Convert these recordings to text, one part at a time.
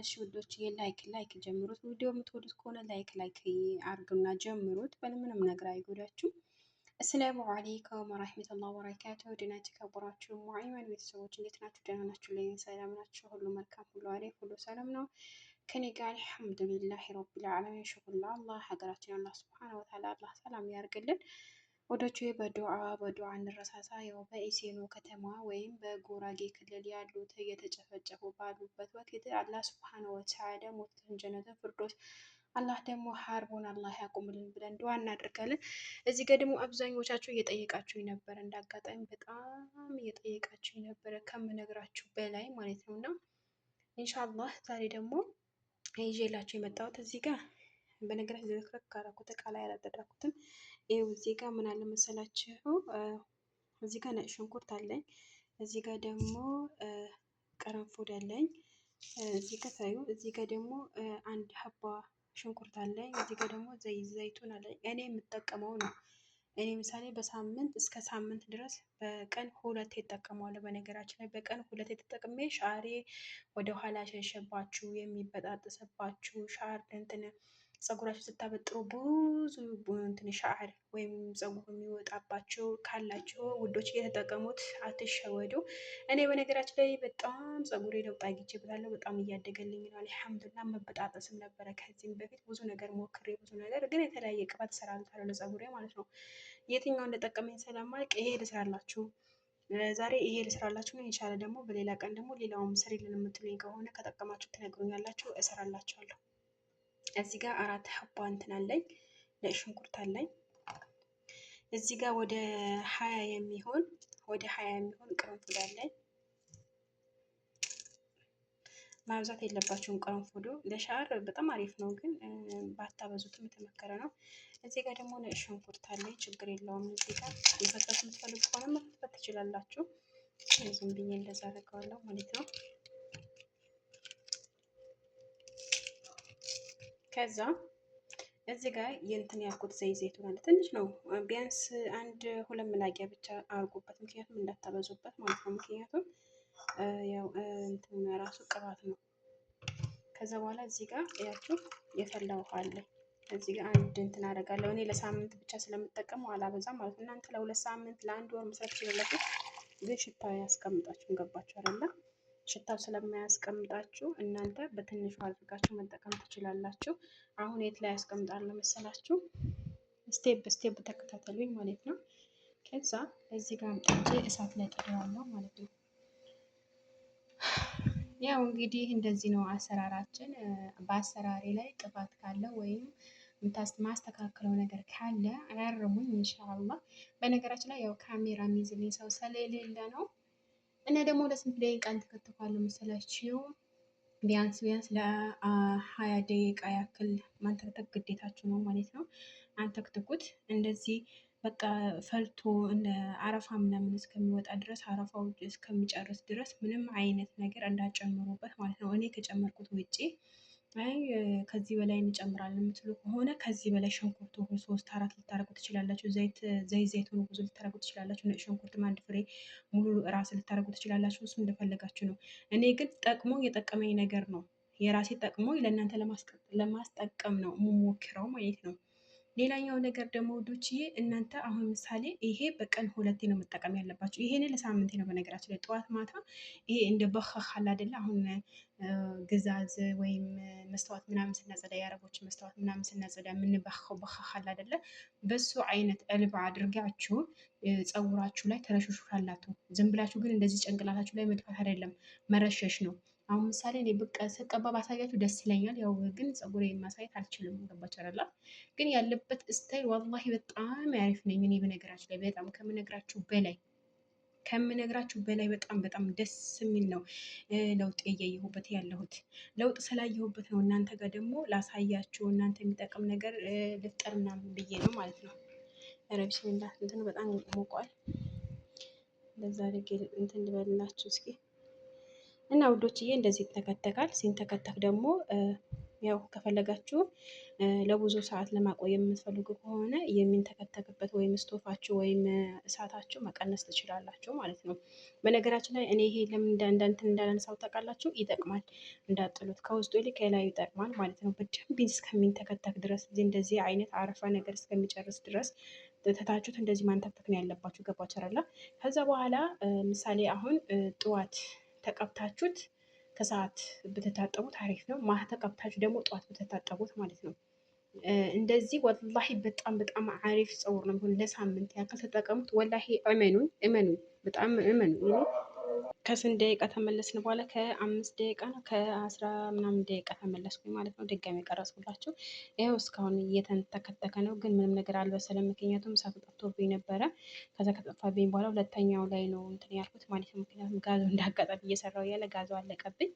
እሺ ውዶች ላይክ ጀምሩት። ቪዲዮ የምትወዱት ከሆነ ላይክ አርጉና ጀምሩት። ምንም ነገር አይጎዳችሁም። አሰላሙ አለይኩም ወራህመቱላሂ ወበረካቱሁ። ድና የተከበራችሁ ሙአይመን ቤተሰቦች እንዴት ናችሁ? ደህና ናችሁ? ላይ ሰላም ናችሁ? ሁሉ መልካም፣ ሁሉ አሪፍ፣ ሁሉ ሰላም ነው ከኔ ጋር አልሐምዱሊላህ ረቢል ዓለሚን። ሽኩር ለአላህ። ሀገራችን አላህ ሱብሓነሁ ወተዓላ አላህ ሰላም ያርግልን። ወዶቹ በዱዓ እንረሳሳ። ያው በኢሴኖ ከተማ ወይም በጉራጌ ክልል ያሉት እየተጨፈጨፉ ባሉበት ወቅት አላህ ሱብሓነሁ ወተዓላ ሞትን ጀነትን ፍርዶስ አላህ ደግሞ ሀርቦን አላህ ያቁምልን ብለን ዱዓ እናደርጋለን። እዚህ ጋር ደግሞ አብዛኞቻችሁ እየጠየቃችሁ ነበረ፣ እንዳጋጣሚ በጣም እየጠየቃችሁ ነበረ ከምነግራችሁ በላይ ማለት ነው። እና ኢንሻአላህ ዛሬ ደግሞ ይዤላችሁ የመጣሁት እዚህ ጋር በነገራችን ዝርክርክ ካረኩት እቃ ላይ አላደረኩትም። ይኸው እዚህ ጋር ምን አለ መሰላችሁ፣ እዚህ ጋር ነጭ ሽንኩርት አለኝ። እዚህ ጋር ደግሞ ቅርንፉድ አለኝ። እዚህ ጋር ታዩ። እዚህ ጋር ደግሞ አንድ ሀባ ሽንኩርት አለኝ። እዚህ ጋር ደግሞ ዘይቱን አለኝ። እኔ የምጠቀመው ነው። እኔ ምሳሌ በሳምንት እስከ ሳምንት ድረስ በቀን 2 እጠቀመዋለሁ። በነገራችን ላይ በቀን 2 ተጠቅሜ ሻሬ ወደ ኋላ ሸሸባችሁ፣ የሚበጣጠስባችሁ ሻር እንትን ፀጉራችሁ ስታበጥሩ ብዙ እንትን ሻዕር ወይም ፀጉር የሚወጣባቸው ካላቸው ውዶች እየተጠቀሙት አትሸወዱ። እኔ በነገራችን ላይ በጣም ፀጉሬ ለውጥ አግኝቼበታለሁ። በጣም እያደገልኝ ነው አልሐምዱሊላህ። መበጣጠስም ነበረ ከዚህም በፊት ብዙ ነገር ሞክሬ ብዙ ነገር ግን የተለያየ ቅባት እሰራለታለሁ ለፀጉሬ ማለት ነው። የትኛው እንደጠቀመኝ ስለማልቅ ይሄ ልስራላችሁ ዛሬ ይሄ ልስራላችሁ ነው። ኢንሻአላህ ደግሞ በሌላ ቀን ደግሞ ሌላውም ስሪልን የምትሉኝ ከሆነ ከጠቀማችሁ ትነግሩኛላችሁ፣ እሰራላችኋለሁ። እዚህ ጋር 4 ሀባ እንትን አለኝ፣ ነጭ ሽንኩርት አለኝ። እዚህ ጋር ወደ 20 የሚሆን ቅርንፉድ አለኝ። ማብዛት የለባችሁም ቅርንፉዱ፣ ለሻር በጣም አሪፍ ነው፣ ግን ባታበዙትም የተመከረ ነው። እዚህ ጋር ደግሞ ነጭ ሽንኩርት አለኝ፣ ችግር የለውም። እዚህ ጋር መፈትፈት የምትፈልጉ ከሆነ መፈትፈት ትችላላችሁ። ዝም ብዬ እንደዛ አደርገዋለሁ ማለት ነው። ከዛ እዚህ ጋር የእንትን ያልኩት ዘይቱን አለ፣ ትንሽ ነው፣ ቢያንስ 1-2 መላቂያ ብቻ አርጉበት፣ ምክንያቱም እንዳታበዙበት ማለት ነው። ምክንያቱም ያው እንትን ራሱ ቅባት ነው። ከዛ በኋላ እዚህ ጋር ያችሁ የፈላ ውሃ አለ። እዚህ ጋር አንድ እንትን አደርጋለሁ። እኔ ለሳምንት ብቻ ስለምጠቀመው አላበዛም ማለት ነው። እናንተ ለ2 ሳምንት ለ1 ወር መስራት ትችላላችሁ፣ ግን ሽታ ያስቀምጣችሁ። ገባችሁ አይደል? ሽታው ስለማያስቀምጣችሁ እናንተ በትንሹ አድርጋችሁ መጠቀም ትችላላችሁ። አሁን የት ላይ ያስቀምጣለሁ መሰላችሁ? ስቴፕ በስቴፕ ተከታተሉኝ ማለት ነው። ከዛ እዚህ ጋር አምጥቼ እሳት ላይ ጥደዋለሁ ማለት ነው። ያው እንግዲህ እንደዚህ ነው አሰራራችን። በአሰራሬ ላይ ጥፋት ካለ ወይም ማስተካከለው ነገር ካለ አያርሙኝ ኢንሻአላህ። በነገራችን ላይ ያው ካሜራ የሚይዝልኝ ሰው ስለሌለ ነው። እና ደግሞ ለስንት ደቂቃ እንተከተፋለሁ መሰላችሁ? ቢያንስ ለ20 ደቂቃ ያክል ማንተክተክ ግዴታችሁ ነው ማለት ነው። አንተክትኩት እንደዚህ በቃ ፈልቶ እንደ አረፋ ምናምን እስከሚወጣ ድረስ አረፋው እስከሚጨርስ ድረስ ምንም አይነት ነገር እንዳጨምሩበት ማለት ነው። እኔ ከጨመርኩት ውጪ ከዚህ በላይ እንጨምራለን የምትሉ ከሆነ ከዚህ በላይ ሽንኩርቱ 3-4 ልታረጉ ትችላላችሁ። ዘይቱን ብዙ ልታረጉ ትችላላችሁ። ነጭ ሽንኩርትም 1 ፍሬ ሙሉ ራስ ልታረጉ ትችላላችሁ። እሱ እንደፈለጋችሁ ነው። እኔ ግን ጠቅሞ የጠቀመኝ ነገር ነው። የራሴ ጠቅሞ ለእናንተ ለማስጠቀም ነው የምሞክረው ማለት ነው። ሌላኛው ነገር ደግሞ ውዶችዬ፣ እናንተ አሁን ምሳሌ ይሄ በቀን 2 ነው መጠቀም ያለባችሁ። ይሄን ለሳምንት ነው በነገራችን ላይ ጠዋት ማታ። ይሄ እንደ በኸኻል አይደለ? አሁን ግዛዝ ወይም መስተዋት ምናምን ስናጸዳ፣ የአረቦች መስተዋት ምናምን ስናጸዳ የምንበኸው በኸኻል አይደለ? በሱ አይነት እልባ አድርጋችሁ ፀጉራችሁ ላይ ተረሽሹታላችሁ። ዝም ብላችሁ ግን እንደዚህ ጭንቅላታችሁ ላይ መድፋት አይደለም፣ መረሸሽ ነው። አሁን ምሳሌ እኔ ስቀባ ባሳያችሁ ደስ ይለኛል። ያው ግን ፀጉሬ ማሳየት አልችልም። ገባችሁ አይደል? ግን ያለበት ስታይል ዋላሂ በጣም አሪፍ ነኝ እኔ በነገራችሁ ላይ በጣም ከምነግራችሁ በላይ በጣም ደስ የሚል ነው። ለውጥ እያየሁበት ያለሁት ለውጥ ስላየሁበት ነው። እናንተ ጋር ደግሞ ላሳያችሁ፣ እናንተ የሚጠቅም ነገር ልፍጠር ምናምን ብዬ ነው ማለት ነው። ረብሽላ እንትን በጣም ሞቋል። ለዛ አድርጌ እንትን ልበልላችሁ እስኪ። እና ውዶችዬ እንደዚህ ይተከተካል። ሲንተከተክ ደግሞ ያው ከፈለጋችሁ ለብዙ ሰዓት ለማቆየት የምትፈልጉ ከሆነ የሚንተከተክበት ወይም ስቶፋችሁ ወይም እሳታችሁ መቀነስ ትችላላችሁ ማለት ነው። በነገራችን ላይ እኔ ይሄ ለምን እንዳንትን እንዳላነሳው ታውቃላችሁ? ይጠቅማል እንዳጥሉት ከውስጡ ይልቅ ከላዩ ይጠቅማል ማለት ነው። በደንብ እስከሚንተከተክ ድረስ እንደዚህ አይነት አረፋ ነገር እስከሚጨርስ ድረስ ተታችሁት እንደዚህ ማንተክተክ ነው ያለባችሁ። ገባችሁ አይደለ? ከዛ በኋላ ምሳሌ አሁን ጠዋት ተቀብታችሁት ከሰዓት ብትታጠቡት አሪፍ ነው። ማታ ተቀብታችሁ ደግሞ ጠዋት ብትታጠቡት ማለት ነው። እንደዚህ ወላሂ በጣም በጣም አሪፍ ፀጉር ነው የሚሆን። ለሳምንት ያክል ተጠቀሙት። ወላሂ እመኑን እመኑን በጣም እመኑን። ከስንት ደቂቃ ተመለስን በኋላ ከ5 ደቂቃ ነው ከ10 ምናምን ደቂቃ ተመለስኩኝ ማለት ነው። ድጋሚ ቀረጽኩላችሁ። ይኸው እስካሁን እየተንተከተከ ነው፣ ግን ምንም ነገር አልበሰለም። ምክንያቱም እሳቱ ጠፍቶብኝ ነበረ። ከዛ ከጠፋብኝ በኋላ ሁለተኛው ላይ ነው እንትን ያልኩት ማለት ነው። ምክንያቱም ጋዙ እንዳጋጣሚ እየሰራው ያለ ጋዙ አለቀብኝ።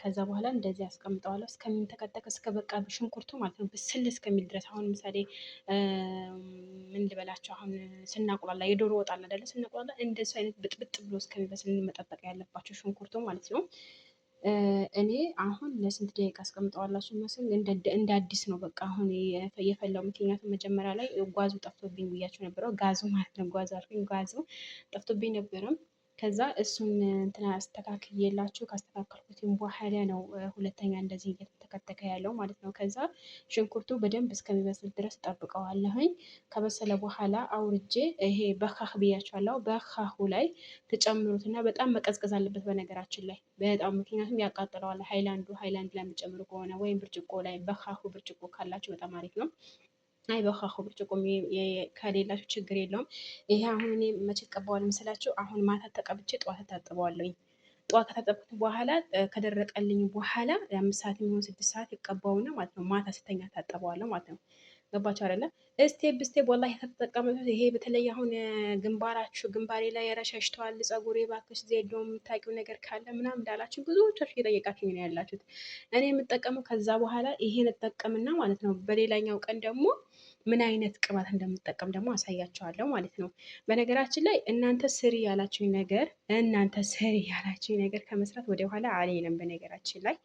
ከዛ በኋላ እንደዚህ አስቀምጠዋለሁ እስከሚንተከተክ እስከ በቃ ሽንኩርቱ ማለት ነው ብስል እስከሚል ድረስ። አሁን ምሳሌ ምን ልበላቸው፣ አሁን ስናቁላላ የዶሮ ወጥ አለ አይደለ? ስናቁላላ እንደሱ አይነት ብጥብጥ ብሎ እስከሚበስል መጠበቅ ያለባቸው ሽንኩርቱ ማለት ነው። እኔ አሁን ለስንት ደቂቃ አስቀምጠዋላችሁ መስል እንደ አዲስ ነው በቃ አሁን የፈላው። ምክንያቱም መጀመሪያ ላይ ጓዙ ጠፍቶብኝ ብያቸው ነበረው። ጋዙ ማለት ነው ጓዙ አልኩኝ፣ ጋዙ ጠፍቶብኝ ነበረም። ከዛ እሱን እንትና አስተካክዬላችሁ ካስተካከልኩትም በኋላ ነው ሁለተኛ እንደዚህ እየተተከተከ ያለው ማለት ነው። ከዛ ሽንኩርቱ በደንብ እስከሚበስል ድረስ ጠብቀዋለሁኝ። ከበሰለ በኋላ አውርጄ ይሄ በካህ ብያቸዋለሁ። በካሁ ላይ ተጨምሩትና በጣም መቀዝቀዝ አለበት በነገራችን ላይ በጣም ምክንያቱም ያቃጥለዋል። ሃይላንድ ላይ የምጨምሩ ከሆነ ወይም ብርጭቆ ላይ በካሁ ብርጭቆ ካላችሁ በጣም አሪፍ ነው። አይ በካሁ ብርጭቆ ከሌላችሁ ችግር የለውም። ይሄ አሁን እኔ መቼ እቀባዋለሁ ምስላችሁ? አሁን ማታ ተቀብቼ ጠዋት ታጥበዋለሁኝ። ጠዋት ከታጠብኩት በኋላ ከደረቀልኝ በኋላ 5 ሰዓት የሚሆን 6 ሰዓት ይቀባውና ማለት ነው ማታ ስተኛ ታጠበዋለሁ ማለት ነው። ገባችሁ አይደለ? ስቴፕ ስቴፕ ወላሂ ከተጠቀሙት ይሄ በተለይ አሁን ግንባሬ ላይ ያረሻሽተዋል ፀጉሬ እባክሽ ዜዶ የምታውቂው ነገር ካለ ምናምን እንዳላችሁ ብዙዎቻችሁ እየጠየቃችሁኝ ነው ያላችሁት። እኔ የምጠቀመው ከዛ በኋላ ይሄን እጠቀምና ማለት ነው በሌላኛው ቀን ደግሞ ምን አይነት ቅባት እንደምጠቀም ደግሞ አሳያቸዋለሁ ማለት ነው። በነገራችን ላይ እናንተ ስሪ ያላችሁኝ ነገር ከመስራት ወደኋላ አልልም። በነገራችን ላይ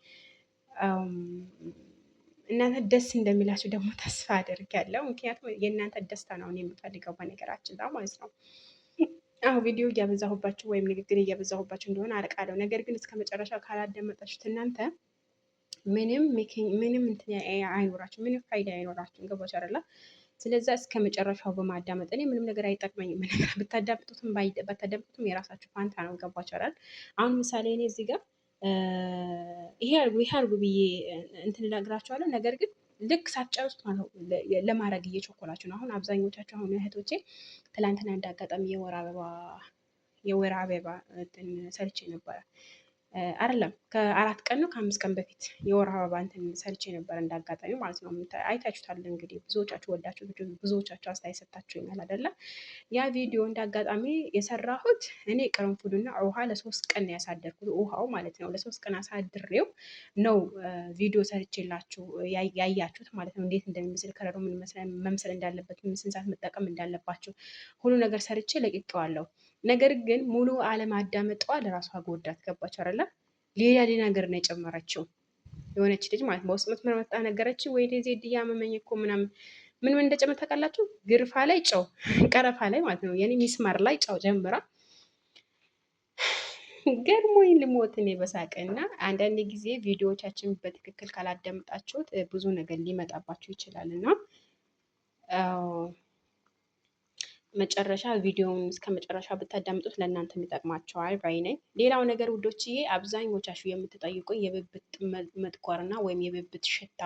እናንተ ደስ እንደሚላችሁ ደግሞ ተስፋ አደርጋለሁ። ምክንያቱም የእናንተ ደስታ ነው እኔ የምፈልገው በነገራችን ላይ ማለት ነው። አሁ ቪዲዮ እያበዛሁባችሁ ወይም ንግግር እያበዛሁባችሁ እንደሆነ አርቃለሁ። ነገር ግን እስከ መጨረሻ ካላዳመጣችሁት እናንተ ምንም እንትን አይኖራችሁ፣ ምንም ፋይዳ አይኖራችሁም። ገባችሁ አይደለ? ስለዛ እስከ መጨረሻው በማዳመጥ እኔ ምንም ነገር አይጠቅመኝም። ብታዳምጡትም ባታዳምጡትም የራሳችሁ ፋንታ ነው። ገባችሁ አይደል? አሁን ምሳሌ እኔ እዚህ ጋር ይሄ አርጉ ብዬ እንትን እነግራችኋለሁ። ነገር ግን ልክ ሳትጨርሱት ማለት ለማድረግ እየቸኮላችሁ ነው። አሁን አብዛኞቻችሁ አሁን እህቶቼ ትላንትና እንዳጋጣሚ የወር አበባ ሰርቼ ነበረ አይደለም ከ4 ቀን ነው ከ5 ቀን በፊት የወር አበባ እንትን ሰርቼ ነበር እንዳጋጣሚ ማለት ነው። አይታችሁታል እንግዲህ ብዙዎቻችሁ ወዳችሁ ብዙዎቻችሁ አስተያየት ሰጥታችሁኛል አይደለ? ያ ቪዲዮ እንዳጋጣሚ የሰራሁት እኔ ቅርንፉድና ውሃ ለ3 ቀን ነው ያሳደርኩት። ውሃው ማለት ነው ለ3 ቀን አሳድሬው ነው ቪዲዮ ሰርቼላችሁ ያያችሁት ማለት ነው። እንዴት እንደሚመስል ከለሩ ምን መምሰል እንዳለበት ምን ስንት ሰዓት መጠቀም እንዳለባችሁ ሁሉ ነገር ሰርቼ ለቅቄዋለሁ። ነገር ግን ሙሉ አለማዳመጧ ለራሷ ጎዳት። ገባች አይደለ? ሌላ ነገር ነው የጨመረችው የሆነች ልጅ ማለት በውስጥ መስመር መጣ ነገረች። ወይ ዜድ እያመመኝ እኮ ምናምን ምን እንደጨመረ ታውቃላችሁ? ግርፋ ላይ ጨው፣ ቀረፋ ላይ ማለት ነው የኔ ሚስማር ላይ ጨው ጀምራ ገርሞኝ ልሞት እኔ በሳቅ። እና አንዳንድ ጊዜ ቪዲዮዎቻችን በትክክል ካላዳመጣችሁት ብዙ ነገር ሊመጣባችሁ ይችላል እና መጨረሻ ቪዲዮውን እስከ መጨረሻ ብታዳምጡት ለእናንተ የሚጠቅማቸዋል ባይ ነኝ። ሌላው ነገር ውዶችዬ አብዛኞቻችሁ የምትጠይቁኝ የብብት መጥቆርና ወይም የብብት ሽታ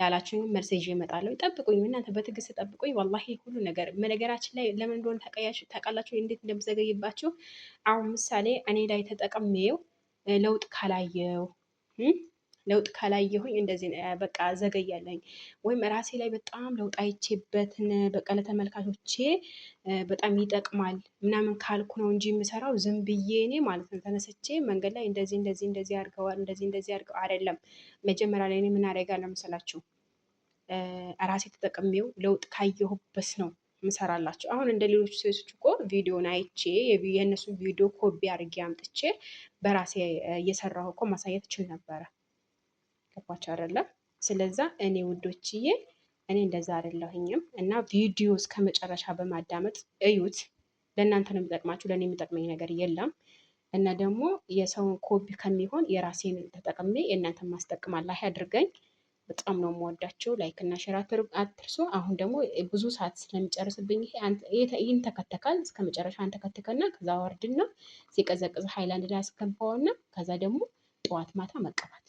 ላላችሁ መልስ ይዤ እመጣለሁ። ጠብቁኝ፣ እናንተ በትዕግስት ጠብቁኝ። ወላሂ ሁሉ ነገር በነገራችን ላይ ለምን እንደሆነ ታውቃላችሁ እንዴት እንደምዘገይባችሁ። አሁን ምሳሌ እኔ ላይ ተጠቅሜው ለውጥ ካላየሁኝ እንደዚህ በቃ ዘገያለኝ ወይም ራሴ ላይ በጣም ለውጥ አይቼበትን በቃ ለተመልካቾቼ በጣም ይጠቅማል ምናምን ካልኩ ነው እንጂ የምሰራው ዝም ብዬ እኔ ማለት ነው ተነስቼ መንገድ ላይ እንደዚህ አድርገዋል እንደዚህ አድርገው አይደለም። መጀመሪያ ላይ እኔ ምን አደርጋለሁ መሰላችሁ? ራሴ ተጠቅሜው ለውጥ ካየሁበት ነው ምሰራላችሁ። አሁን እንደ ሌሎች ሴቶች እኮ ቪዲዮን አይቼ የእነሱን ቪዲዮ ኮፒ አድርጌ አምጥቼ በራሴ እየሰራሁ እኮ ማሳየት እችል ነበረ። ገባችሁ አይደለ? ስለዛ እኔ ውዶችዬ እኔ እንደዛ አይደለሁኝም እና ቪዲዮ እስከ መጨረሻ በማዳመጥ እዩት። ለእናንተ ነው የሚጠቅማችሁ፣ ለእኔ የሚጠቅመኝ ነገር የለም። እና ደግሞ የሰውን ኮፒ ከሚሆን የራሴን ተጠቅሜ የእናንተን ማስጠቅም አላህ ያድርገኝ። በጣም ነው የምወዳቸው። ላይክ እና ሼር አትርሱ። አሁን ደግሞ ብዙ ሰዓት ስለሚጨርስብኝ ይሄ ይንተከተካል። እስከ መጨረሻ አንተከተከና ከዛ ወርድና ሲቀዘቅዝ ሃይላንድ ላይ አስገባውና ከዛ ደግሞ ጠዋት ማታ መቀባት